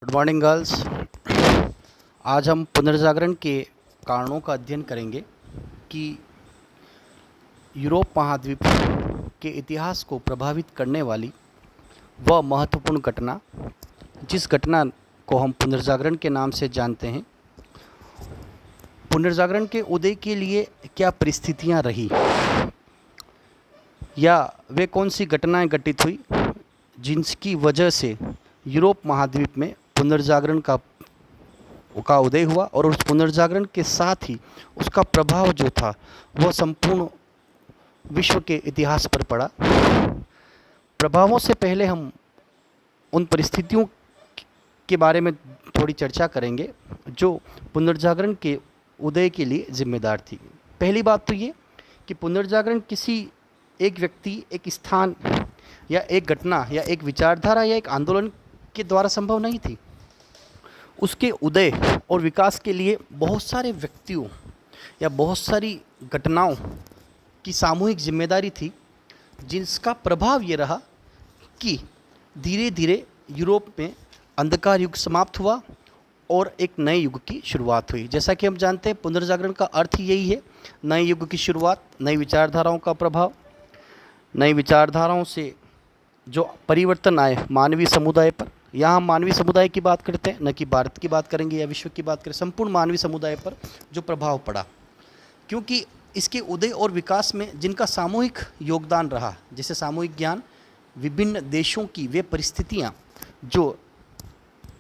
Good morning girls. आज हम पुनर्जागरण के कारणों का अध्ययन करेंगे कि यूरोप महाद्वीप के इतिहास को प्रभावित करने वाली वह महत्वपूर्ण घटना, जिस घटना को हम पुनर्जागरण के नाम से जानते हैं। पुनर्जागरण के उदय के लिए क्या परिस्थितियां रही या वे कौन सी घटनाएं घटित हुई जिनकी वजह से यूरोप महाद्वीप में पुनर्जागरण का उदय हुआ और उस पुनर्जागरण के साथ ही उसका प्रभाव जो था वह संपूर्ण विश्व के इतिहास पर पड़ा। प्रभावों से पहले हम उन परिस्थितियों के बारे में थोड़ी चर्चा करेंगे जो पुनर्जागरण के उदय के लिए जिम्मेदार थी। पहली बात तो ये कि पुनर्जागरण किसी एक व्यक्ति, एक स्थान या एक घटना या एक विचारधारा या एक आंदोलन के द्वारा संभव नहीं थी। उसके उदय और विकास के लिए बहुत सारे व्यक्तियों या बहुत सारी घटनाओं की सामूहिक जिम्मेदारी थी, जिसका प्रभाव ये रहा कि धीरे धीरे यूरोप में अंधकार युग समाप्त हुआ और एक नए युग की शुरुआत हुई। जैसा कि हम जानते हैं, पुनर्जागरण का अर्थ ही यही है, नए युग की शुरुआत, नई विचारधाराओं का प्रभाव, नई विचारधाराओं से जो परिवर्तन आए मानवीय समुदाय पर। यहाँ हम मानवीय समुदाय की बात करते हैं, न कि भारत की बात करेंगे या विश्व की बात करें, संपूर्ण मानवीय समुदाय पर जो प्रभाव पड़ा, क्योंकि इसके उदय और विकास में जिनका सामूहिक योगदान रहा, जैसे सामूहिक ज्ञान, विभिन्न देशों की वे परिस्थितियाँ जो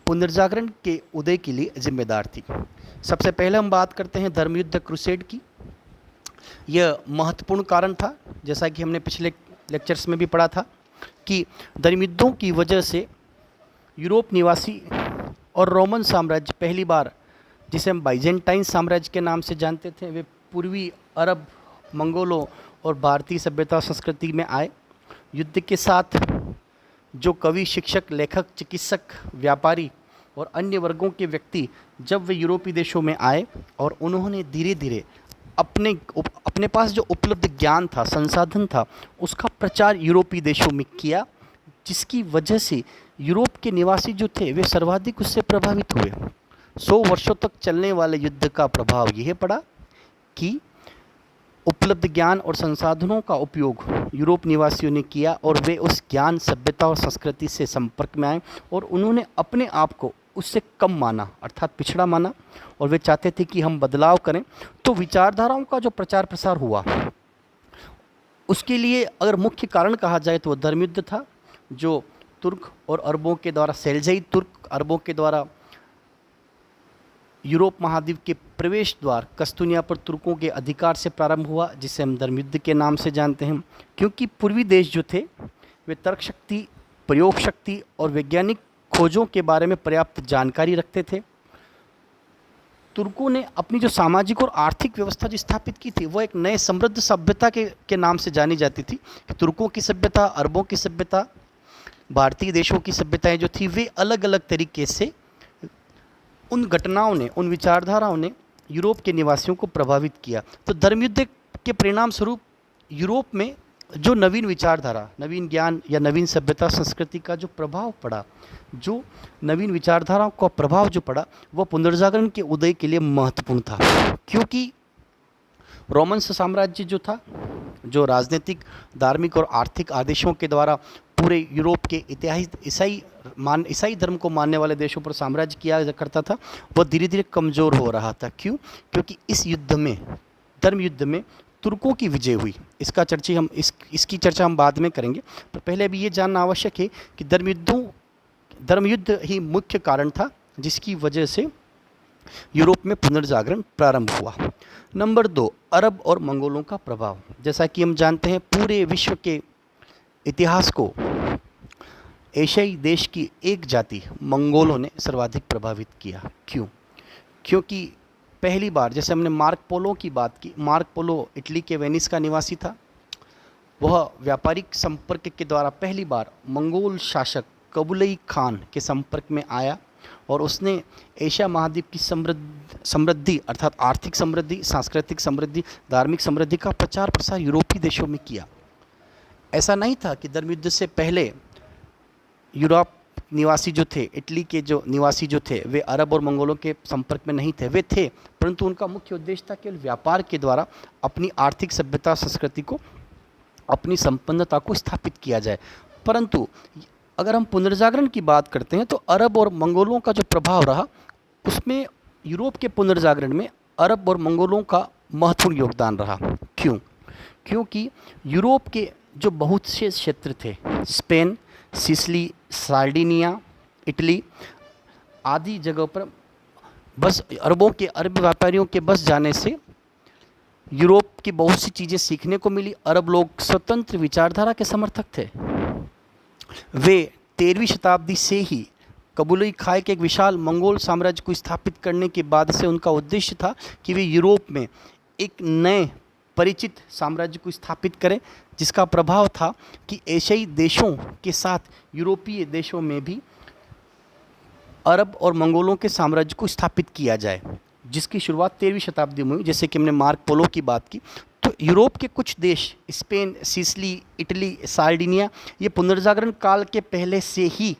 पुनर्जागरण के उदय के लिए जिम्मेदार थी। सबसे पहले हम बात करते हैं धर्मयुद्ध क्रूसेड की। यह महत्वपूर्ण कारण था, जैसा कि हमने पिछले लेक्चर्स में भी पढ़ा था कि धर्मयुद्धों की वजह से यूरोप निवासी और रोमन साम्राज्य पहली बार, जिसे हम बाइजेंटाइन साम्राज्य के नाम से जानते थे, वे पूर्वी अरब, मंगोलों और भारतीय सभ्यता संस्कृति में आए। युद्ध के साथ जो कवि, शिक्षक, लेखक, चिकित्सक, व्यापारी और अन्य वर्गों के व्यक्ति जब वे यूरोपीय देशों में आए और उन्होंने धीरे धीरे अपने पास जो उपलब्ध ज्ञान था, संसाधन था, उसका प्रचार यूरोपीय देशों में किया, जिसकी वजह से यूरोप के निवासी जो थे वे सर्वाधिक उससे प्रभावित हुए। 100 वर्षों तक चलने वाले युद्ध का प्रभाव यह पड़ा कि उपलब्ध ज्ञान और संसाधनों का उपयोग यूरोप निवासियों ने किया और वे उस ज्ञान, सभ्यता और संस्कृति से संपर्क में आए और उन्होंने अपने आप को उससे कम माना, अर्थात पिछड़ा माना, और वे चाहते थे कि हम बदलाव करें। तो विचारधाराओं का जो प्रचार प्रसार हुआ, उसके लिए अगर मुख्य कारण कहा जाए तो वह धर्मयुद्ध था, जो तुर्क और अरबों के द्वारा, सेल्जई तुर्क अरबों के द्वारा यूरोप महाद्वीप के प्रवेश द्वार कस्तूनिया पर तुर्कों के अधिकार से प्रारंभ हुआ, जिसे हम धर्मयुद्ध के नाम से जानते हैं। क्योंकि पूर्वी देश जो थे वे तर्क शक्ति, प्रयोग शक्ति और वैज्ञानिक खोजों के बारे में पर्याप्त जानकारी रखते थे। तुर्कों ने अपनी जो सामाजिक और आर्थिक व्यवस्था जो स्थापित की थी, वो एक नए समृद्ध सभ्यता के नाम से जानी जाती थी। तुर्कों की सभ्यता, अरबों की सभ्यता, भारतीय देशों की सभ्यताएं जो थी, वे अलग अलग तरीके से उन घटनाओं ने, उन विचारधाराओं ने यूरोप के निवासियों को प्रभावित किया। तो धर्मयुद्ध के परिणाम स्वरूप यूरोप में जो नवीन विचारधारा, नवीन ज्ञान या नवीन सभ्यता संस्कृति का जो प्रभाव पड़ा, जो नवीन विचारधाराओं का प्रभाव जो पड़ा, वह पुनर्जागरण के उदय के लिए महत्वपूर्ण था। क्योंकि रोमन साम्राज्य जो था, जो राजनीतिक, धार्मिक और आर्थिक आदेशों के द्वारा पूरे यूरोप के ईसाई धर्म को मानने वाले देशों पर साम्राज्य किया करता था, वह धीरे धीरे कमज़ोर हो रहा था। क्यों? क्योंकि इस युद्ध में, धर्मयुद्ध में तुर्कों की विजय हुई। इसकी चर्चा हम बाद में करेंगे, पर पहले अभी ये जानना आवश्यक है कि धर्मयुद्ध ही मुख्य कारण था जिसकी वजह से यूरोप में पुनर्जागरण प्रारंभ हुआ। नंबर 2, अरब और मंगोलों का प्रभाव। जैसा कि हम जानते हैं, पूरे विश्व के इतिहास को एशियाई देश की एक जाति मंगोलों ने सर्वाधिक प्रभावित किया। क्यों? क्योंकि पहली बार, जैसे हमने मार्क पोलो की बात की, मार्क पोलो इटली के वेनिस का निवासी था। वह व्यापारिक संपर्क के द्वारा पहली बार मंगोल शासक कुबलई खान के संपर्क में आया और उसने एशिया महाद्वीप की समृद्धि, अर्थात आर्थिक समृद्धि, सांस्कृतिक समृद्धि, धार्मिक समृद्धि का प्रचार प्रसार यूरोपीय देशों में किया। ऐसा नहीं था कि धर्मयुद्ध से पहले यूरोप निवासी जो थे, इटली के जो निवासी जो थे, वे अरब और मंगोलों के संपर्क में नहीं थे, वे थे, परंतु उनका मुख्य उद्देश्य था केवल व्यापार के द्वारा अपनी आर्थिक सभ्यता संस्कृति को, अपनी संपन्नता को स्थापित किया जाए। परंतु अगर हम पुनर्जागरण की बात करते हैं तो अरब और मंगोलों का जो प्रभाव रहा, उसमें यूरोप के पुनर्जागरण में अरब और मंगोलों का महत्वपूर्ण योगदान रहा। क्यों? क्योंकि यूरोप के जो बहुत से क्षेत्र थे, स्पेन, सिसिली, सार्डिनिया, इटली आदि जगहों पर बस अरब व्यापारियों के बस जाने से यूरोप की बहुत सी चीज़ें सीखने को मिली। अरब लोग स्वतंत्र विचारधारा के समर्थक थे। वे 13वीं शताब्दी से ही कबूली खाई के एक विशाल मंगोल साम्राज्य को स्थापित करने के बाद से उनका उद्देश्य था कि वे यूरोप में एक नए परिचित साम्राज्य को स्थापित करें, जिसका प्रभाव था कि एशियाई देशों के साथ यूरोपीय देशों में भी अरब और मंगोलों के साम्राज्य को स्थापित किया जाए, जिसकी शुरुआत 13वीं शताब्दी में हुई। जैसे कि हमने मार्क पोलो की बात की, तो यूरोप के कुछ देश, स्पेन, सिसिली, इटली, सार्डिनिया, ये पुनर्जागरण काल के पहले से ही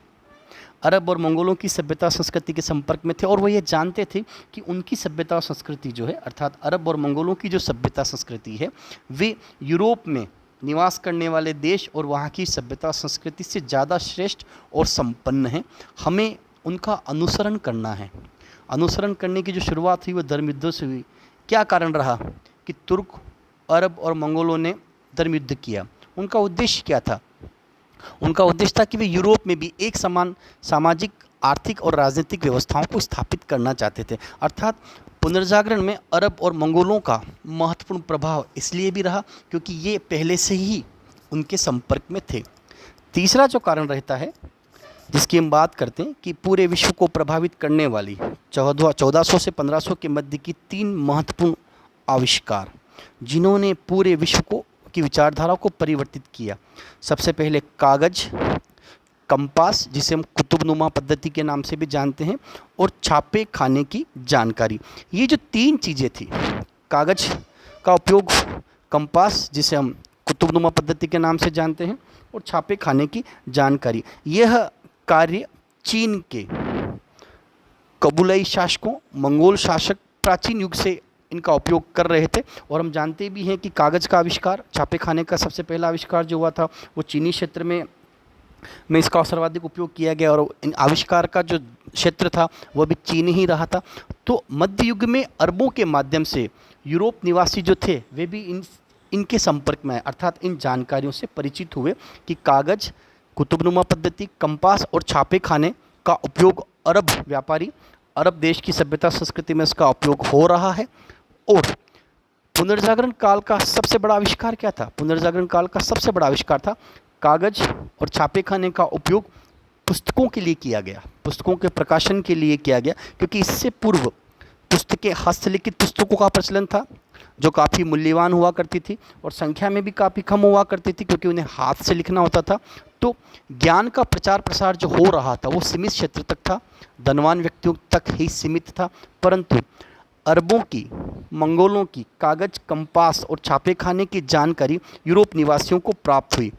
अरब और मंगोलों की सभ्यता संस्कृति के संपर्क में थे, और वो ये जानते थे कि उनकी सभ्यता संस्कृति जो है, अर्थात अरब और मंगोलों की जो सभ्यता संस्कृति है, वे यूरोप में निवास करने वाले देश और वहाँ की सभ्यता संस्कृति से ज़्यादा श्रेष्ठ और संपन्न है। हमें उनका अनुसरण करना है। अनुसरण करने की जो शुरुआत हुई वो धर्म युद्धों से हुई। क्या कारण रहा कि तुर्क, अरब और मंगोलों ने धर्म युद्ध किया? उनका उद्देश्य क्या था? उनका उद्देश्य था कि वे यूरोप में भी एक समान सामाजिक, आर्थिक और राजनीतिक व्यवस्थाओं को स्थापित करना चाहते थे। अर्थात पुनर्जागरण में अरब और मंगोलों का महत्वपूर्ण प्रभाव इसलिए भी रहा क्योंकि ये पहले से ही उनके संपर्क में थे। तीसरा जो कारण रहता है, जिसकी हम बात करते हैं, कि पूरे विश्व को प्रभावित करने वाली 1400 से 1500 के मध्य की 3 महत्वपूर्ण आविष्कार, जिन्होंने पूरे विश्व को की विचारधारा को परिवर्तित किया। सबसे पहले कागज, कंपास, जिसे हम कुतुबनुमा पद्धति के नाम से भी जानते हैं, और छापे खाने की जानकारी। ये जो 3 चीज़ें थी, कागज का उपयोग, कंपास जिसे हम कुतुबनुमा पद्धति के नाम से जानते हैं, और छापे खाने की जानकारी, यह कार्य चीन के कबूलाई शासकों, मंगोल शासक प्राचीन युग से इनका उपयोग कर रहे थे। और हम जानते भी हैं कि कागज़ का आविष्कार, छापे खाने का सबसे पहला आविष्कार जो हुआ था वो चीनी क्षेत्र में इसका सर्वाधिक उपयोग किया गया, और इन आविष्कार का जो क्षेत्र था वह भी चीन ही रहा था। तो मध्य युग में अरबों के माध्यम से यूरोप निवासी जो थे वे भी इनके संपर्क में आए, अर्थात इन जानकारियों से परिचित हुए कि कागज़, कुतुबनुमा पद्धति, कंपास और छापे खाने का उपयोग अरब व्यापारी, अरब देश की सभ्यता संस्कृति में इसका उपयोग हो रहा है। और पुनर्जागरण काल का सबसे बड़ा आविष्कार क्या था? पुनर्जागरण काल का सबसे बड़ा आविष्कार था कागज और छापे खाने का उपयोग पुस्तकों के लिए किया गया, पुस्तकों के प्रकाशन के लिए किया गया, क्योंकि इससे पूर्व पुस्तकें, हस्तलिखित पुस्तकों का प्रचलन था जो काफ़ी मूल्यवान हुआ करती थी और संख्या में भी काफ़ी कम हुआ करती थी, क्योंकि उन्हें हाथ से लिखना होता था। तो ज्ञान का प्रचार प्रसार जो हो रहा था वो सीमित क्षेत्र तक था, धनवान व्यक्तियों तक ही सीमित था। परंतु अरबों की, मंगोलों की कागज, कंपास और छापे खाने की जानकारी यूरोप निवासियों को प्राप्त हुई,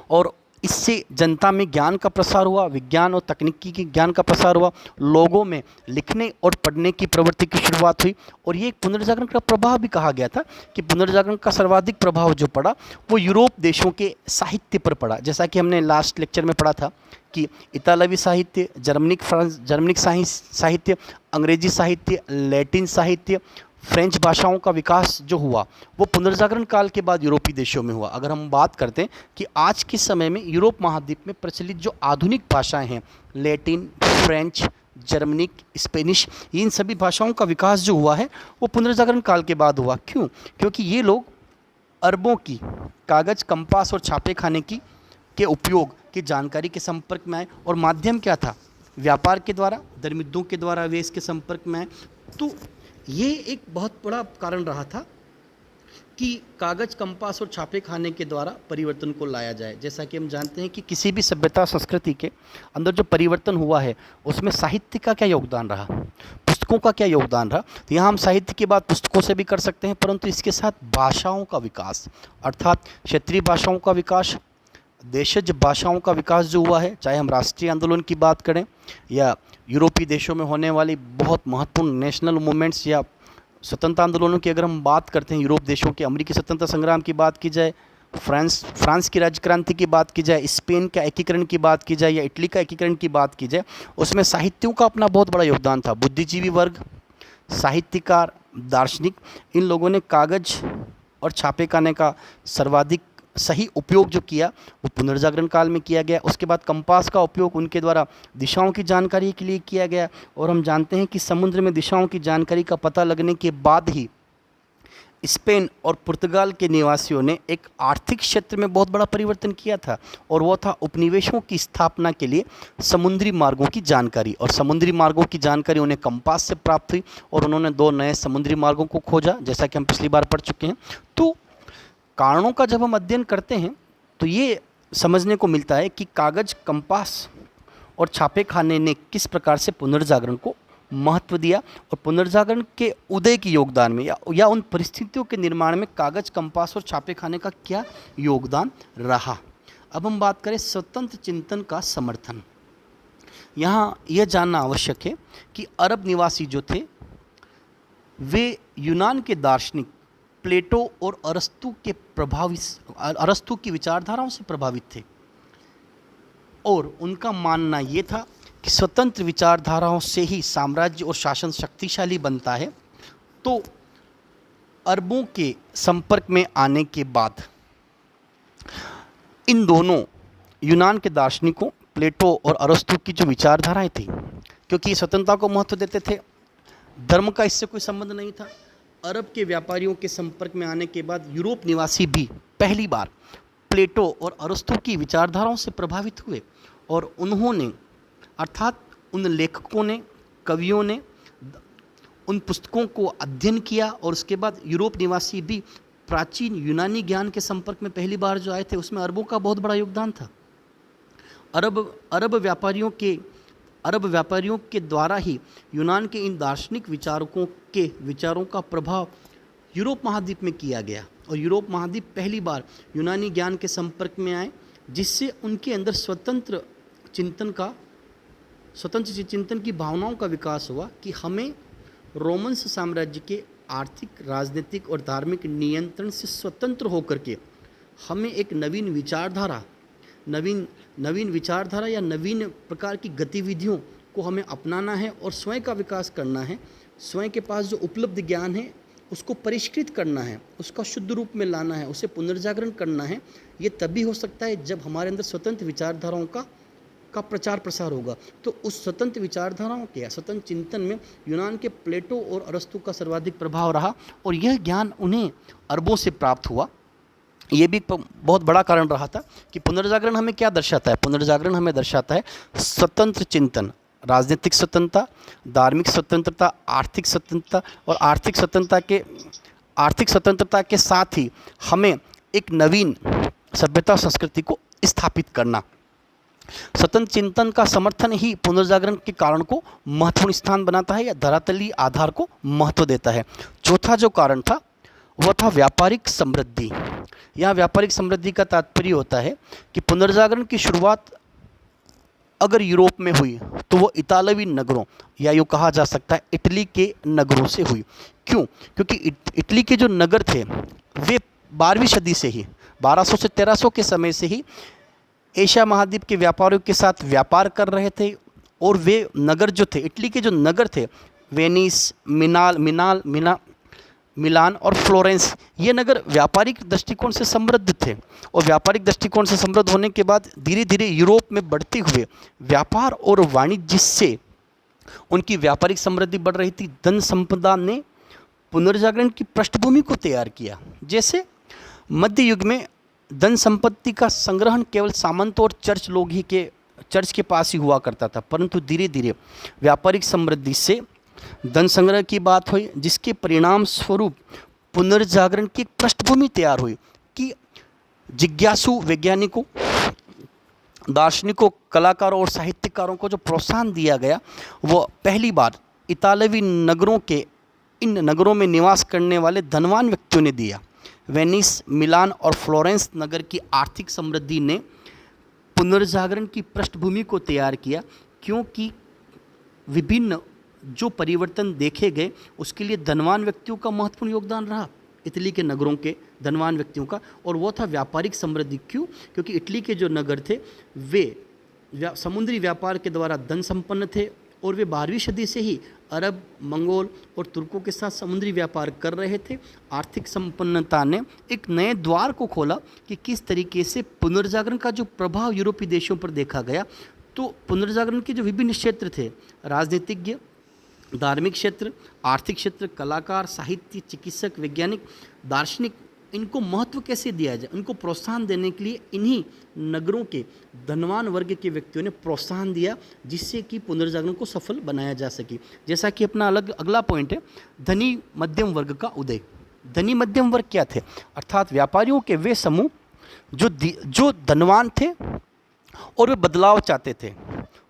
और इससे जनता में ज्ञान का प्रसार हुआ, विज्ञान और तकनीकी के ज्ञान का प्रसार हुआ, लोगों में लिखने और पढ़ने की प्रवृत्ति की शुरुआत हुई। और ये एक पुनर्जागरण का प्रभाव भी कहा गया था कि पुनर्जागरण का सर्वाधिक प्रभाव जो पड़ा वो यूरोप देशों के साहित्य पर पड़ा। जैसा कि हमने लास्ट लेक्चर में पढ़ा था कि इतालवी साहित्य, जर्मनिक साहित्य, अंग्रेजी साहित्य, लैटिन साहित्य, फ्रेंच भाषाओं का विकास जो हुआ वो पुनर्जागरण काल के बाद यूरोपीय देशों में हुआ। अगर हम बात करते हैं कि आज के समय में यूरोप महाद्वीप में प्रचलित जो आधुनिक भाषाएं हैं, लैटिन, फ्रेंच, जर्मनिक, स्पेनिश, इन सभी भाषाओं का विकास जो हुआ है वो पुनर्जागरण काल के बाद हुआ। क्यों? क्योंकि ये लोग अरबों की कागज़, कंपास और छापे खाने की के उपयोग की जानकारी के संपर्क में आए, और माध्यम क्या था? व्यापार के द्वारा, धर्मयुद्धों के द्वारा वे इसके संपर्क में आए। तो ये एक बहुत बड़ा कारण रहा था कि कागज़, कंपास और छापे खाने के द्वारा परिवर्तन को लाया जाए। जैसा कि हम जानते हैं कि किसी भी सभ्यता संस्कृति के अंदर जो परिवर्तन हुआ है उसमें साहित्य का क्या योगदान रहा, पुस्तकों का क्या योगदान रहा। तो यहाँ हम साहित्य की बात पुस्तकों से भी कर सकते हैं, परंतु इसके साथ भाषाओं का विकास, अर्थात क्षेत्रीय भाषाओं का विकास, देशज भाषाओं का विकास जो हुआ है, चाहे हम राष्ट्रीय आंदोलन की बात करें या यूरोपीय देशों में होने वाली बहुत महत्वपूर्ण नेशनल मूवमेंट्स या स्वतंत्रता आंदोलनों की अगर हम बात करते हैं, यूरोप देशों के, अमेरिकी स्वतंत्रता संग्राम की बात की जाए, फ्रांस की राज्य क्रांति की बात की जाए, स्पेन का एकीकरण की बात की जाए या इटली का एकीकरण की बात की जाए, उसमें साहित्यों का अपना बहुत बड़ा योगदान था। बुद्धिजीवी वर्ग, साहित्यकार, दार्शनिक, इन लोगों ने कागज और छापे खाने का सर्वाधिक सही उपयोग जो किया वो पुनर्जागरण काल में किया गया। उसके बाद कंपास का उपयोग उनके द्वारा दिशाओं की जानकारी के लिए किया गया, और हम जानते हैं कि समुद्र में दिशाओं की जानकारी का पता लगने के बाद ही स्पेन और पुर्तगाल के निवासियों ने एक आर्थिक क्षेत्र में बहुत बड़ा परिवर्तन किया था, और वो था उपनिवेशों की स्थापना के लिए समुद्री मार्गों की जानकारी। और समुद्री मार्गों की जानकारी उन्हें कंपास से प्राप्त हुई, और उन्होंने 2 नए समुद्री मार्गों को खोजा, जैसा कि हम पिछली बार पढ़ चुके हैं। तो कारणों का जब हम अध्ययन करते हैं तो ये समझने को मिलता है कि कागज, कंपास और छापे खाने ने किस प्रकार से पुनर्जागरण को महत्व दिया, और पुनर्जागरण के उदय की योगदान में या उन परिस्थितियों के निर्माण में कागज, कंपास और छापे खाने का क्या योगदान रहा। अब हम बात करें स्वतंत्र चिंतन का समर्थन। यहाँ यह जानना आवश्यक है कि अरब निवासी जो थे वे यूनान के दार्शनिक प्लेटो और अरस्तु की विचारधाराओं से प्रभावित थे, और उनका मानना ये था कि स्वतंत्र विचारधाराओं से ही साम्राज्य और शासन शक्तिशाली बनता है। तो अरबों के संपर्क में आने के बाद इन दोनों यूनान के दार्शनिकों प्लेटो और अरस्तु की जो विचारधाराएं थी, क्योंकि स्वतंत्रता को महत्व देते थे, धर्म का इससे कोई संबंध नहीं था, अरब के व्यापारियों के संपर्क में आने के बाद यूरोप निवासी भी पहली बार प्लेटो और अरस्तु की विचारधाराओं से प्रभावित हुए, और उन्होंने अर्थात उन लेखकों ने, कवियों ने उन पुस्तकों को अध्ययन किया, और उसके बाद यूरोप निवासी भी प्राचीन यूनानी ज्ञान के संपर्क में पहली बार जो आए थे, उसमें अरबों का बहुत बड़ा योगदान था। अरब व्यापारियों के द्वारा ही यूनान के इन दार्शनिक विचारकों के विचारों का प्रभाव यूरोप महाद्वीप में किया गया, और यूरोप महाद्वीप पहली बार यूनानी ज्ञान के संपर्क में आए, जिससे उनके अंदर स्वतंत्र चिंतन की भावनाओं का विकास हुआ कि हमें रोमन्स साम्राज्य के आर्थिक, राजनीतिक और धार्मिक नियंत्रण से स्वतंत्र होकर के हमें एक नवीन विचारधारा या नवीन प्रकार की गतिविधियों को हमें अपनाना है, और स्वयं का विकास करना है। स्वयं के पास जो उपलब्ध ज्ञान है उसको परिष्कृत करना है, उसका शुद्ध रूप में लाना है, उसे पुनर्जागरण करना है। ये तभी हो सकता है जब हमारे अंदर स्वतंत्र विचारधाराओं का प्रचार प्रसार होगा। तो उस स्वतंत्र विचारधाराओं के या स्वतंत्र चिंतन में यूनान के प्लेटो और अरस्तु का सर्वाधिक प्रभाव रहा, और यह ज्ञान उन्हें अरबों से प्राप्त हुआ। ये भी बहुत बड़ा कारण रहा था कि पुनर्जागरण हमें क्या दर्शाता है। पुनर्जागरण हमें दर्शाता है स्वतंत्र चिंतन, राजनीतिक स्वतंत्रता, धार्मिक स्वतंत्रता, आर्थिक स्वतंत्रता, और आर्थिक स्वतंत्रता के साथ ही हमें एक नवीन सभ्यता संस्कृति को स्थापित करना। स्वतंत्र चिंतन का समर्थन ही पुनर्जागरण के कारण को महत्वपूर्ण स्थान बनाता है या धरातलीय आधार को महत्व देता है। चौथा जो कारण था वह था व्यापारिक समृद्धि। यहाँ व्यापारिक समृद्धि का तात्पर्य होता है कि पुनर्जागरण की शुरुआत अगर यूरोप में हुई तो वो इतालवी नगरों या यूँ कहा जा सकता है इटली के नगरों से हुई। क्यों? क्योंकि इटली के जो नगर थे वे 12वीं सदी से ही, 1200 से 1300 के समय से ही एशिया महाद्वीप के व्यापारियों के साथ व्यापार कर रहे थे, और वे नगर जो थे, इटली के जो नगर थे, वेनिस, मिलान और फ्लोरेंस, ये नगर व्यापारिक दृष्टिकोण से समृद्ध थे, और व्यापारिक दृष्टिकोण से समृद्ध होने के बाद धीरे धीरे यूरोप में बढ़ते हुए व्यापार और वाणिज्य से उनकी व्यापारिक समृद्धि बढ़ रही थी। धन संपदा ने पुनर्जागरण की पृष्ठभूमि को तैयार किया। जैसे मध्य युग में धन संपत्ति का संग्रहण केवल सामंत और चर्च के पास ही हुआ करता था, परंतु धीरे धीरे व्यापारिक समृद्धि से धन संग्रह की बात हुई, जिसके परिणाम स्वरूप पुनर्जागरण की पृष्ठभूमि तैयार हुई कि जिज्ञासु वैज्ञानिकों, दार्शनिकों, कलाकारों और साहित्यकारों को जो प्रोत्साहन दिया गया वो पहली बार इतालवी इन नगरों में निवास करने वाले धनवान व्यक्तियों ने दिया। वेनिस, मिलान और फ्लोरेंस नगर की आर्थिक समृद्धि ने पुनर्जागरण की पृष्ठभूमि को तैयार किया, क्योंकि विभिन्न जो परिवर्तन देखे गए उसके लिए धनवान व्यक्तियों का महत्वपूर्ण योगदान रहा, इटली के नगरों के धनवान व्यक्तियों का, और वो था व्यापारिक समृद्धि। क्यों? क्योंकि इटली के जो नगर थे वे समुद्री व्यापार के द्वारा धन संपन्न थे, और वे 12वीं सदी से ही अरब, मंगोल और तुर्कों के साथ समुद्री व्यापार कर रहे थे। आर्थिक संपन्नता ने एक नए द्वार को खोला कि किस तरीके से पुनर्जागरण का जो प्रभाव यूरोपीय देशों पर देखा गया। तो पुनर्जागरण के जो विभिन्न क्षेत्र थे, राजनीतिज्ञ, धार्मिक क्षेत्र, आर्थिक क्षेत्र, कलाकार, साहित्य, चिकित्सक, वैज्ञानिक, दार्शनिक, इनको महत्व कैसे दिया जाए, उनको प्रोत्साहन देने के लिए इन्हीं नगरों के धनवान वर्ग के व्यक्तियों ने प्रोत्साहन दिया, जिससे कि पुनर्जागरण को सफल बनाया जा सके। जैसा कि अपना अगला पॉइंट है, धनी मध्यम वर्ग का उदय। धनी मध्यम वर्ग क्या थे? अर्थात व्यापारियों के वे समूह जो धनवान थे और वे बदलाव चाहते थे।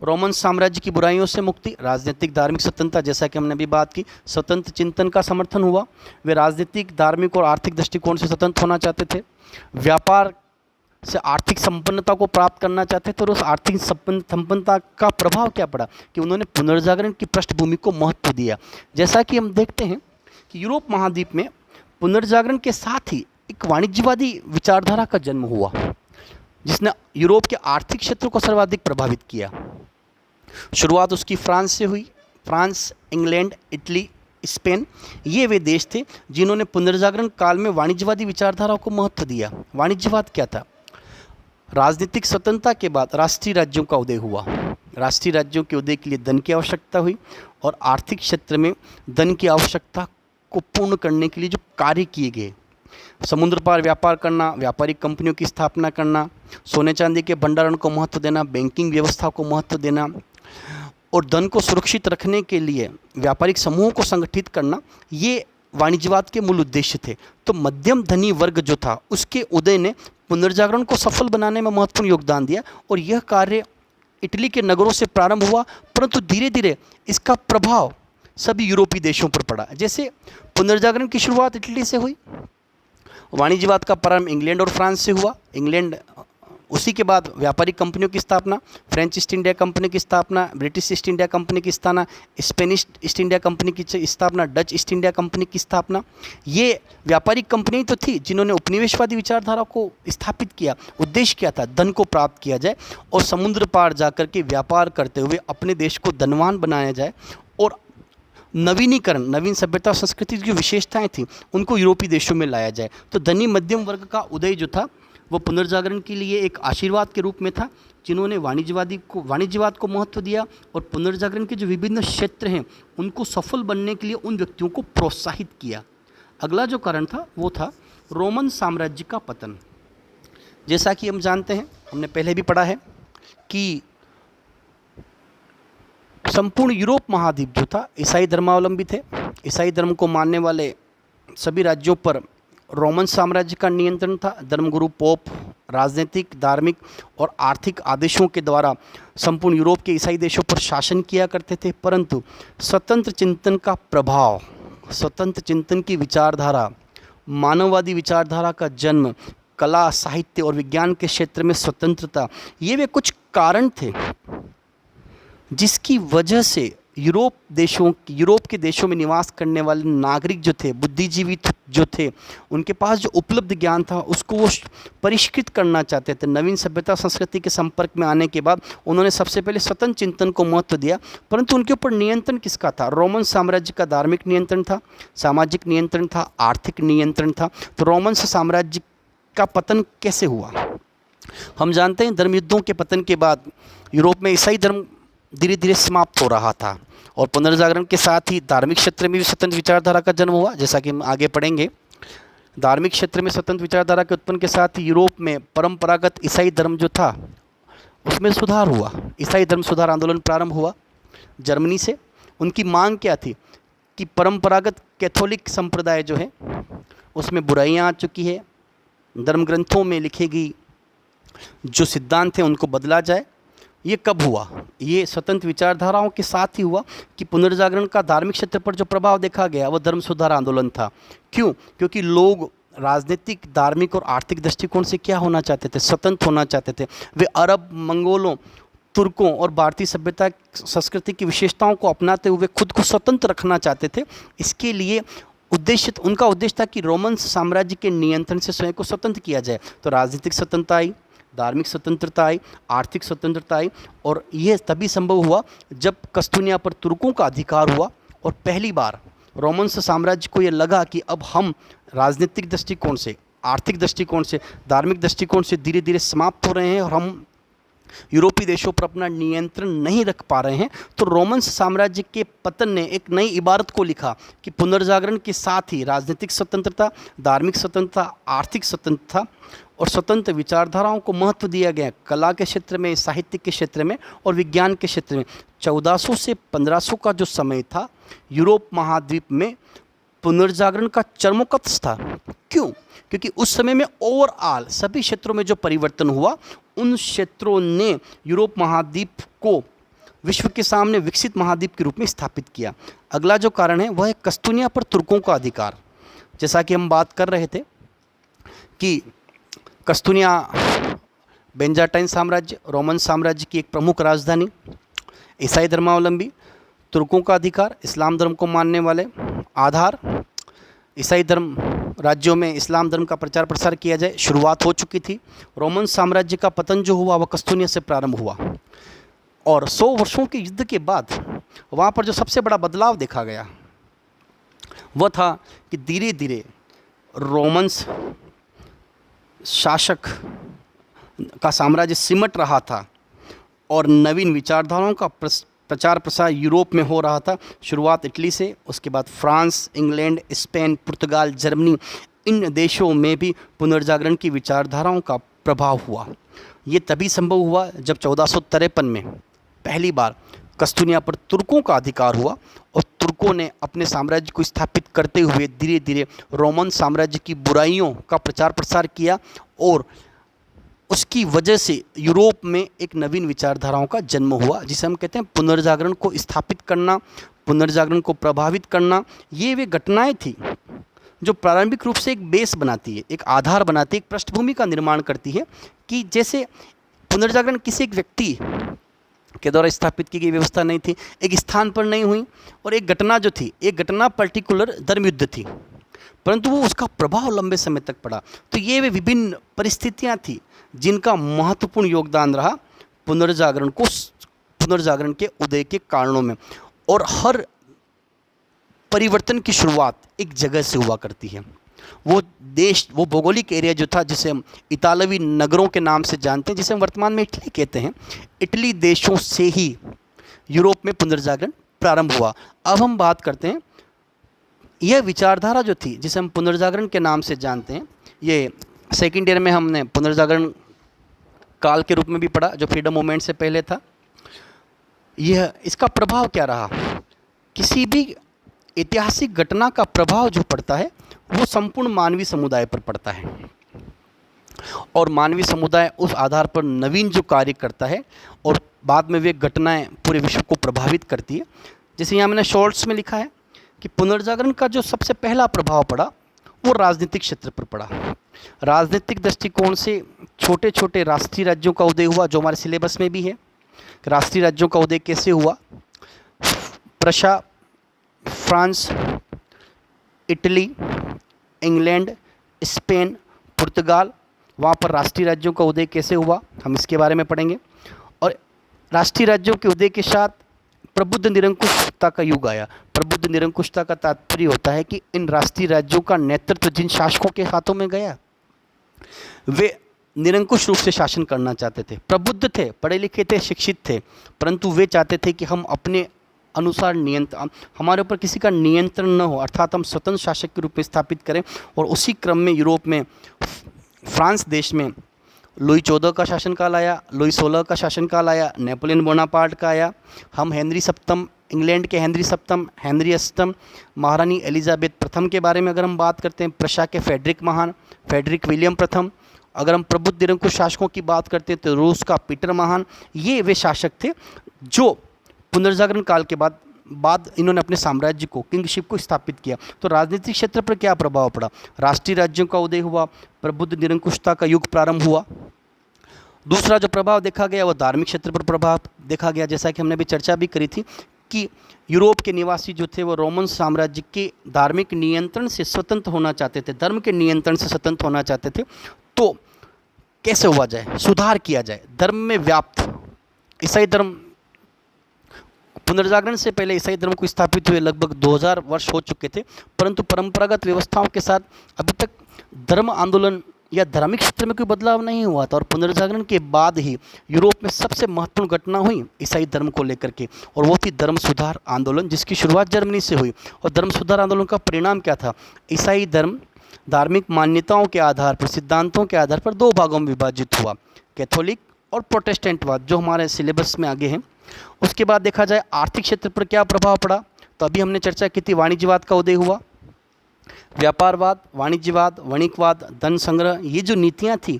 रोमन साम्राज्य की बुराइयों से मुक्ति, राजनीतिक धार्मिक स्वतंत्रता, जैसा कि हमने अभी बात की, स्वतंत्र चिंतन का समर्थन हुआ। वे राजनीतिक, धार्मिक और आर्थिक दृष्टिकोण से स्वतंत्र होना चाहते थे। व्यापार से आर्थिक संपन्नता को प्राप्त करना चाहते थे, और उस आर्थिक संपन्नता का प्रभाव क्या पड़ा कि उन्होंने पुनर्जागरण की पृष्ठभूमि को महत्व दिया। जैसा कि हम देखते हैं कि यूरोप महाद्वीप में पुनर्जागरण के साथ ही एक वाणिज्यवादी विचारधारा का जन्म हुआ, जिसने यूरोप के आर्थिक क्षेत्र को सर्वाधिक प्रभावित किया। शुरुआत उसकी फ्रांस से हुई। फ्रांस, इंग्लैंड, इटली, स्पेन, ये वे देश थे जिन्होंने पुनर्जागरण काल में वाणिज्यवादी विचारधारा को महत्व दिया। वाणिज्यवाद क्या था? राजनीतिक स्वतंत्रता के बाद राष्ट्रीय राज्यों का उदय हुआ। राष्ट्रीय राज्यों के उदय के लिए धन की आवश्यकता हुई, और आर्थिक क्षेत्र में धन की आवश्यकता को पूर्ण करने के लिए जो कार्य किए गए, समुद्र पार व्यापार करना, व्यापारिक कंपनियों की स्थापना करना, सोने चांदी के भंडारण को महत्व देना, बैंकिंग व्यवस्था को महत्व देना, और धन को सुरक्षित रखने के लिए व्यापारिक समूहों को संगठित करना, ये वाणिज्यवाद के मूल उद्देश्य थे। तो मध्यम धनी वर्ग जो था, उसके उदय ने पुनर्जागरण को सफल बनाने में महत्वपूर्ण योगदान दिया, और यह कार्य इटली के नगरों से प्रारंभ हुआ, परंतु धीरे धीरे इसका प्रभाव सभी यूरोपीय देशों पर पड़ा। जैसे पुनर्जागरण की शुरुआत इटली से हुई, वाणिज्यवाद का प्रारंभ इंग्लैंड और फ्रांस से हुआ। इंग्लैंड, उसी के बाद व्यापारिक कंपनियों की स्थापना, फ्रेंच ईस्ट इंडिया कंपनी की स्थापना, ब्रिटिश ईस्ट इंडिया कंपनी की स्थापना, स्पेनिश ईस्ट इंडिया कंपनी की स्थापना, डच ईस्ट इंडिया कंपनी की स्थापना। ये व्यापारिक कंपनी तो थी जिन्होंने उपनिवेशवादी विचारधारा को स्थापित किया। उद्देश्य क्या था? धन को प्राप्त किया जाए और समुद्र पार जाकर के व्यापार करते हुए अपने देश को धनवान बनाया जाए, और नवीनीकरण, नवीन सभ्यता संस्कृति की विशेषताएं थी, उनको यूरोपीय देशों में लाया जाए। तो धनी मध्यम वर्ग का उदय जो था वो पुनर्जागरण के लिए एक आशीर्वाद के रूप में था, जिन्होंने वाणिज्यवाद को महत्व दिया, और पुनर्जागरण के जो विभिन्न क्षेत्र हैं उनको सफल बनने के लिए उन व्यक्तियों को प्रोत्साहित किया। अगला जो कारण था वो था रोमन साम्राज्य का पतन। जैसा कि हम जानते हैं, हमने पहले भी पढ़ा है कि संपूर्ण यूरोप महाद्वीप जो था ईसाई धर्मावलंबी थे। ईसाई धर्म को मानने वाले सभी राज्यों पर रोमन साम्राज्य का नियंत्रण था। धर्मगुरु, पोप राजनीतिक, धार्मिक और आर्थिक आदेशों के द्वारा संपूर्ण यूरोप के ईसाई देशों पर शासन किया करते थे। परंतु स्वतंत्र चिंतन का प्रभाव, स्वतंत्र चिंतन की विचारधारा, मानववादी विचारधारा का जन्म, कला, साहित्य और विज्ञान के क्षेत्र में स्वतंत्रता, ये वे कुछ कारण थे जिसकी वजह से यूरोप के देशों में निवास करने वाले नागरिक जो थे, बुद्धिजीवी जो थे, उनके पास जो उपलब्ध ज्ञान था उसको वो परिष्कृत करना चाहते थे। नवीन सभ्यता संस्कृति के संपर्क में आने के बाद उन्होंने सबसे पहले स्वतंत्र चिंतन को महत्व दिया, परंतु उनके ऊपर नियंत्रण किसका था? रोमन साम्राज्य का धार्मिक नियंत्रण था, सामाजिक नियंत्रण था, आर्थिक नियंत्रण था। तो रोमन साम्राज्य का पतन कैसे हुआ? हम जानते हैं धर्म युद्धों के पतन के बाद यूरोप में ईसाई धर्म धीरे धीरे समाप्त हो रहा था, और पुनर्जागरण के साथ ही धार्मिक क्षेत्र में भी स्वतंत्र विचारधारा का जन्म हुआ। जैसा कि हम आगे पढ़ेंगे, धार्मिक क्षेत्र में स्वतंत्र विचारधारा के उत्पन्न के साथ ही यूरोप में परंपरागत ईसाई धर्म जो था उसमें सुधार हुआ। ईसाई धर्म सुधार आंदोलन प्रारंभ हुआ जर्मनी से। उनकी मांग क्या थी कि परंपरागत कैथोलिक संप्रदाय जो है उसमें बुराइयां आ चुकी है, धर्म ग्रंथों में लिखे गई जो सिद्धांत हैं उनको बदला जाए। ये कब हुआ? ये स्वतंत्र विचारधाराओं के साथ ही हुआ कि पुनर्जागरण का धार्मिक क्षेत्र पर जो प्रभाव देखा गया वो धर्म सुधार आंदोलन था। क्यों? क्योंकि लोग राजनीतिक, धार्मिक और आर्थिक दृष्टिकोण से क्या होना चाहते थे? स्वतंत्र होना चाहते थे। वे अरब, मंगोलों, तुर्कों और भारतीय सभ्यता संस्कृति की विशेषताओं को अपनाते हुए खुद को स्वतंत्र रखना चाहते थे। इसके लिए उनका उद्देश्य था कि रोमन साम्राज्य के नियंत्रण से स्वयं को स्वतंत्र किया जाए। तो राजनीतिक स्वतंत्रता आई, धार्मिक स्वतंत्रता आई, आर्थिक स्वतंत्रता आई, और यह तभी संभव हुआ जब कस्तूनिया पर तुर्कों का अधिकार हुआ और पहली बार रोमन साम्राज्य को यह लगा कि अब हम राजनीतिक दृष्टिकोण से, आर्थिक दृष्टिकोण से, धार्मिक दृष्टिकोण से धीरे धीरे समाप्त हो रहे हैं और हम यूरोपीय देशों पर अपना नियंत्रण नहीं रख पा रहे हैं। तो रोमन साम्राज्य के पतन ने एक नई इबारत को लिखा कि पुनर्जागरण के साथ ही राजनीतिक स्वतंत्रता, धार्मिक स्वतंत्रता, आर्थिक स्वतंत्रता और स्वतंत्र विचारधाराओं को महत्व दिया गया। कला के क्षेत्र में, साहित्य के क्षेत्र में और विज्ञान के क्षेत्र में 1400 से 1500 का जो समय था, यूरोप महाद्वीप में पुनर्जागरण का चरमोत्कर्ष था। क्यों? क्योंकि उस समय में ओवरऑल सभी क्षेत्रों में जो परिवर्तन हुआ, उन क्षेत्रों ने यूरोप महाद्वीप को विश्व के सामने विकसित महाद्वीप के रूप में स्थापित किया। अगला जो कारण है वह है कस्तूनिया पर तुर्कों का अधिकार। जैसा कि हम बात कर रहे थे कि कस्तूनिया बेंजाटाइन साम्राज्य, रोमन साम्राज्य की एक प्रमुख राजधानी, ईसाई धर्मावलंबी, तुर्कों का अधिकार, इस्लाम धर्म को मानने वाले, आधार ईसाई धर्म, राज्यों में इस्लाम धर्म का प्रचार प्रसार किया जाए, शुरुआत हो चुकी थी। रोमन साम्राज्य का पतन जो हुआ वह कस्तूनिया से प्रारंभ हुआ और 100 वर्षों के युद्ध के बाद वहाँ पर जो सबसे बड़ा बदलाव देखा गया वह था कि धीरे धीरे रोमन शासक का साम्राज्य सिमट रहा था और नवीन विचारधाराओं का प्रचार प्रसार यूरोप में हो रहा था। शुरुआत इटली से, उसके बाद फ्रांस, इंग्लैंड, स्पेन, पुर्तगाल, जर्मनी, इन देशों में भी पुनर्जागरण की विचारधाराओं का प्रभाव हुआ। ये तभी संभव हुआ जब 1453 में पहली बार कस्तूनिया पर तुर्कों का अधिकार हुआ और तुर्कों ने अपने साम्राज्य को स्थापित करते हुए धीरे धीरे रोमन साम्राज्य की बुराइयों का प्रचार प्रसार किया और उसकी वजह से यूरोप में एक नवीन विचारधाराओं का जन्म हुआ, जिसे हम कहते हैं पुनर्जागरण को स्थापित करना, पुनर्जागरण को प्रभावित करना। ये वे घटनाएं थी जो प्रारंभिक रूप से एक बेस बनाती है, एक आधार बनाती है, एक पृष्ठभूमि का निर्माण करती है कि जैसे पुनर्जागरण किसी एक व्यक्ति के द्वारा स्थापित की गई व्यवस्था नहीं थी, एक स्थान पर नहीं हुई, और एक घटना जो थी, एक घटना पर्टिकुलर धर्मयुद्ध थी, परंतु वो उसका प्रभाव लंबे समय तक पड़ा। तो ये वे विभिन्न परिस्थितियाँ थी जिनका महत्वपूर्ण योगदान रहा पुनर्जागरण के उदय के कारणों में। और हर परिवर्तन की शुरुआत एक जगह से हुआ करती है। वो देश, वो भौगोलिक एरिया जो था, जिसे हम इतालवी नगरों के नाम से जानते हैं, जिसे हम वर्तमान में इटली कहते हैं, इटली देशों से ही यूरोप में पुनर्जागरण प्रारंभ हुआ। अब हम बात करते हैं, यह विचारधारा जो थी जिसे हम पुनर्जागरण के नाम से जानते हैं, ये सेकेंड ईयर में हमने पुनर्जागरण काल के रूप में भी पढ़ा, जो फ्रीडम मूवमेंट से पहले था। यह, इसका प्रभाव क्या रहा? किसी भी ऐतिहासिक घटना का प्रभाव जो पड़ता है वो संपूर्ण मानवीय समुदाय पर पड़ता है और मानवीय समुदाय उस आधार पर नवीन जो कार्य करता है और बाद में वे घटनाएं पूरे विश्व को प्रभावित करती है। जैसे यहाँ मैंने शॉर्ट्स में लिखा है कि पुनर्जागरण का जो सबसे पहला प्रभाव पड़ा वो राजनीतिक क्षेत्र पर पड़ा। राजनीतिक दृष्टिकोण से छोटे छोटे राष्ट्रीय राज्यों का उदय हुआ, जो हमारे सिलेबस में भी है। राष्ट्रीय राज्यों का उदय कैसे हुआ? Prussia, France, Italy, England, Spain, पुर्तगाल, वहाँ पर राष्ट्रीय राज्यों का उदय कैसे हुआ, हम इसके बारे में पढ़ेंगे। और राष्ट्रीय राज्यों के उदय के साथ प्रबुद्ध निरंकुशता का युग आया। प्रबुद्ध निरंकुशता का तात्पर्य होता है कि इन राष्ट्रीय राज्यों का नेतृत्व जिन शासकों के हाथों में गया, वे निरंकुश रूप से शासन करना चाहते थे। प्रबुद्ध थे, पढ़े लिखे थे, शिक्षित थे, परंतु वे चाहते थे कि हम अपने अनुसार हमारे ऊपर किसी का नियंत्रण न हो, अर्थात हम स्वतंत्र शासक के रूप में स्थापित करें। और उसी क्रम में यूरोप में, फ्रांस देश में लुई 14 का शासनकाल आया, लुई 16 का शासनकाल आया, नेपोलियन बोनापार्ट का आया। हम हेनरी सप्तम, इंग्लैंड के हेनरी सप्तम, हेनरी अष्टम, महारानी एलिजाबेथ प्रथम के बारे में अगर हम बात करते हैं, प्रशा के फेडरिक महान, फेडरिक विलियम प्रथम। अगर हम प्रबुद्ध निरंकुश शासकों की बात करते हैं तो रूस का पीटर महान। ये वे शासक थे जो पुनर्जागरण काल के बाद बाद इन्होंने अपने साम्राज्य को, किंगशिप को स्थापित किया। तो राजनीतिक क्षेत्र पर क्या प्रभाव पड़ा? राष्ट्रीय राज्यों का उदय हुआ, प्रबुद्ध निरंकुशता का युग प्रारंभ हुआ। दूसरा जो प्रभाव देखा गया वो धार्मिक क्षेत्र पर प्रभाव देखा गया, जैसा कि हमने अभी चर्चा भी करी थी कि यूरोप के निवासी जो थे वो रोमन साम्राज्य के धार्मिक नियंत्रण से स्वतंत्र होना चाहते थे, धर्म के नियंत्रण से स्वतंत्र होना चाहते थे। तो कैसे हुआ जाए, सुधार किया जाए धर्म में व्याप्त। ईसाई धर्म पुनर्जागरण से पहले ईसाई धर्म को स्थापित हुए लगभग 2000 वर्ष हो चुके थे, परंतु परंपरागत व्यवस्थाओं के साथ अभी तक धर्म आंदोलन या धार्मिक क्षेत्र में कोई बदलाव नहीं हुआ था। और पुनर्जागरण के बाद ही यूरोप में सबसे महत्वपूर्ण घटना हुई ईसाई धर्म को लेकर के, और वो थी धर्म सुधार आंदोलन, जिसकी शुरुआत जर्मनी से हुई। और धर्म सुधार आंदोलन का परिणाम क्या था? ईसाई धर्म धार्मिक मान्यताओं के आधार पर, सिद्धांतों के आधार पर दो भागों में विभाजित हुआ, कैथोलिक और प्रोटेस्टेंटवाद, जो हमारे सिलेबस में आगे हैं। उसके बाद देखा जाए आर्थिक क्षेत्र पर क्या प्रभाव पड़ा, तो अभी हमने चर्चा की थी वाणिज्यवाद का उदय हुआ। व्यापारवाद, वाणिज्यवाद, वणिकवाद, धन संग्रह, ये जो नीतियाँ थी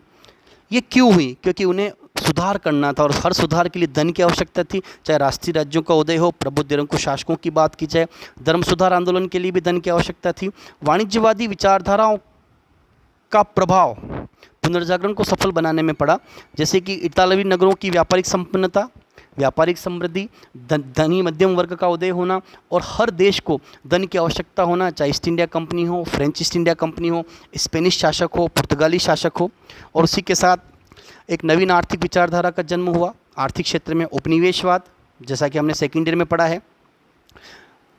ये क्यों हुई? क्योंकि उन्हें सुधार करना था, और हर सुधार के लिए धन की आवश्यकता थी। चाहे राष्ट्रीय राज्यों का उदय हो, प्रबुद्ध निरंकुश शासकों की बात की जाए, धर्म सुधार आंदोलन के लिए भी धन की आवश्यकता थी। वाणिज्यवादी विचारधाराओं का प्रभाव पुनर्जागरण को सफल बनाने में पड़ा, जैसे कि इतालवी नगरों की व्यापारिक संपन्नता, व्यापारिक समृद्धि, धनी मध्यम वर्ग का उदय होना, और हर देश को धन की आवश्यकता होना, चाहे ईस्ट इंडिया कंपनी हो, फ्रेंच ईस्ट इंडिया कंपनी हो, स्पेनिश शासक हो, पुर्तगाली शासक हो। और उसी के साथ एक नवीन आर्थिक विचारधारा का जन्म हुआ आर्थिक क्षेत्र में, उपनिवेशवाद, जैसा कि हमने सेकेंड ईयर में पढ़ा है,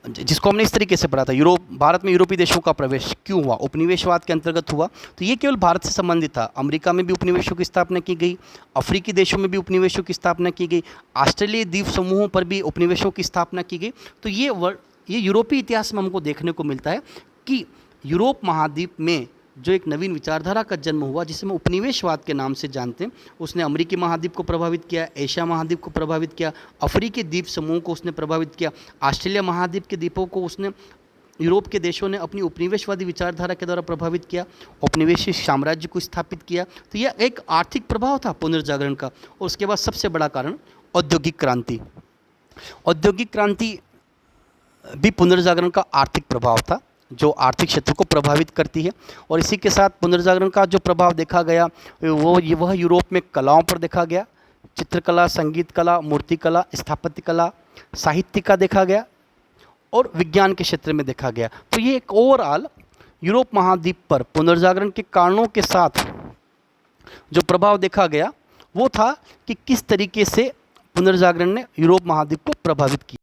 जिसको हमने इस तरीके से पढ़ा था। भारत में यूरोपीय देशों का प्रवेश क्यों हुआ? उपनिवेशवाद के अंतर्गत हुआ। तो ये केवल भारत से संबंधित था। अमेरिका में भी उपनिवेशों की स्थापना की गई, अफ्रीकी देशों में भी उपनिवेशों की स्थापना की गई, ऑस्ट्रेलियाई द्वीप समूहों पर भी उपनिवेशों की स्थापना की गई। तो ये यूरोपीय इतिहास में हमको देखने को मिलता है कि यूरोप महाद्वीप में जो एक नवीन विचारधारा का जन्म हुआ, जिसे हम उपनिवेशवाद के नाम से जानते हैं, उसने अमेरिकी महाद्वीप को प्रभावित किया, एशिया महाद्वीप को प्रभावित किया, अफ्रीकी द्वीप समूह को उसने प्रभावित किया, ऑस्ट्रेलिया महाद्वीप के द्वीपों को उसने, यूरोप के देशों ने अपनी उपनिवेशवादी विचारधारा के द्वारा प्रभावित किया, औपनिवेशिक साम्राज्य को स्थापित किया। तो यह एक आर्थिक प्रभाव था पुनर्जागरण का। और उसके बाद सबसे बड़ा कारण औद्योगिक क्रांति। औद्योगिक क्रांति भी पुनर्जागरण का आर्थिक प्रभाव था, जो आर्थिक क्षेत्र को प्रभावित करती है। और इसी के साथ पुनर्जागरण का जो प्रभाव देखा गया वह यूरोप में कलाओं पर देखा गया, चित्रकला, संगीत कला, मूर्तिकला, स्थापत्य कला, साहित्य का देखा गया, और विज्ञान के क्षेत्र में देखा गया। तो ये एक ओवरऑल यूरोप महाद्वीप पर पुनर्जागरण के कारणों के साथ जो प्रभाव देखा गया वो था कि किस तरीके से पुनर्जागरण ने यूरोप महाद्वीप को प्रभावित किया।